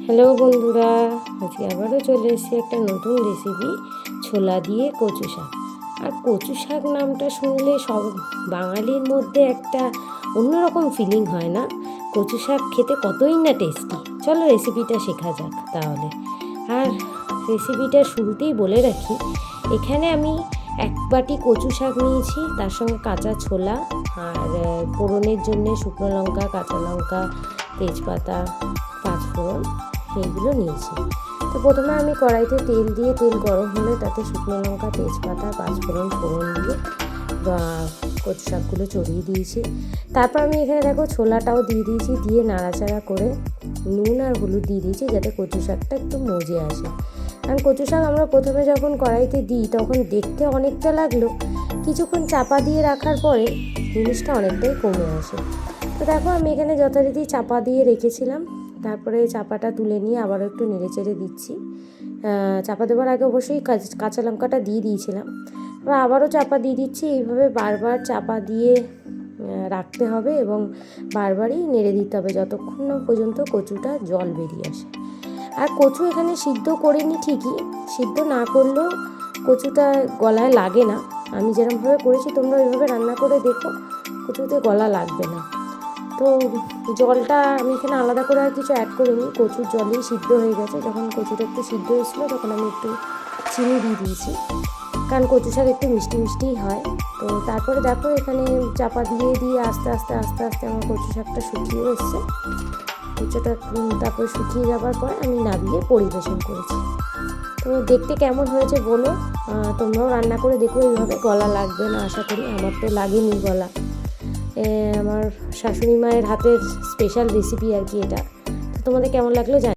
Hello বন্ধুরা, আজকে আবারও চলে এসেছি একটা নতুন রেসিপি, ছোলা দিয়ে কচু শাক। আর কচু শাক নামটা শুনলে সব বাঙালির মধ্যে একটা অন্যরকম ফিলিং হয় না? কচু শাক খেতে কতই না টেস্টি। চলো রেসিপিটা শেখা যাক তাহলে। আর রেসিপিটা শুরুতেই বলে রাখি, এখানে আমি 1 বাটি কচু শাক নিয়েছি, তার সঙ্গে কাঁচা ছোলা আর ফোড়নের জন্য শুকনো লঙ্কা, কাঁচা লঙ্কা, তেজপাতা, পাঁচফোড়ন এইগুলো নিয়েছি। তো প্রথমে আমি কড়াইতে তেল দিয়ে, তেল গরম হলে তাতে শুকনো লঙ্কা, তেজপাতা, পাঁচফোড়ন ফোড়ন দিয়ে কচু শাকগুলো চড়িয়ে দিয়েছি। তারপর আমি এখানে দেখো ছোলাটাও দিয়ে দিয়েছি, দিয়ে নাড়াচাড়া করে নুন আর হলুদ দিয়ে দিয়েছি যাতে কচু শাকটা একটু মজে আসে। কারণ কচু শাক আমরা প্রথমে যখন কড়াইতে দিই তখন দেখতে অনেকটা লাগলো, কিছুক্ষণ চাপা দিয়ে রাখার পরে জিনিসটা অনেকটাই কমে আসে। তো দেখো আমি এখানে যথারীতি চাপা দিয়ে রেখেছিলাম, তারপরে চাপাটা তুলে নিয়ে আবারও একটু নেড়ে চেড়ে দিচ্ছি। চাপা দেওয়ার আগে অবশ্যই কাঁচা লঙ্কাটা দিয়ে দিয়েছিলাম, এবার আবারও চাপা দিয়ে দিচ্ছি। এইভাবে বারবার চাপা দিয়ে রাখতে হবে এবং বারবারই নেড়ে দিতে হবে যতক্ষণ না পর্যন্ত কচুটা জল বেরিয়ে আসে। আর কচু এখানে সিদ্ধ করিনি ঠিকই, সিদ্ধ না করলেও কচুটা গলায় লাগে না। আমি যেরকমভাবে করেছি তোমরা ওইভাবে রান্না করে দেখো, কচুতে গলা লাগবে না। তো জলটা আমি এখানে আলাদা করে আর কিছু অ্যাড করিনি, কচুর জলেই সিদ্ধ হয়ে গেছে। যখন কচুটা একটু সিদ্ধ হয়েছিলো তখন আমি একটু চিনি দিয়ে দিয়েছি, কারণ কচু শাক একটু মিষ্টি মিষ্টিই হয়। তো তারপরে দেখো এখানে চাপা দিয়ে দিয়ে আস্তে আস্তে আমার কচু শাকটা শুকিয়ে এসছে। কচুটা তারপরে শুকিয়ে যাওয়ার পরে আমি নামিয়ে পরিবেশন করেছি। তো দেখতে কেমন হয়েছে বলো, তোমরাও রান্না করে দেখো, এইভাবে গলা লাগবে না আশা করি। আমার তো লাগেনি গলা, আমার শাশুড়ি মায়ের হাতের স্পেশাল রেসিপি আর কি এটা। তো তোমাদের কেমন লাগলো জানি।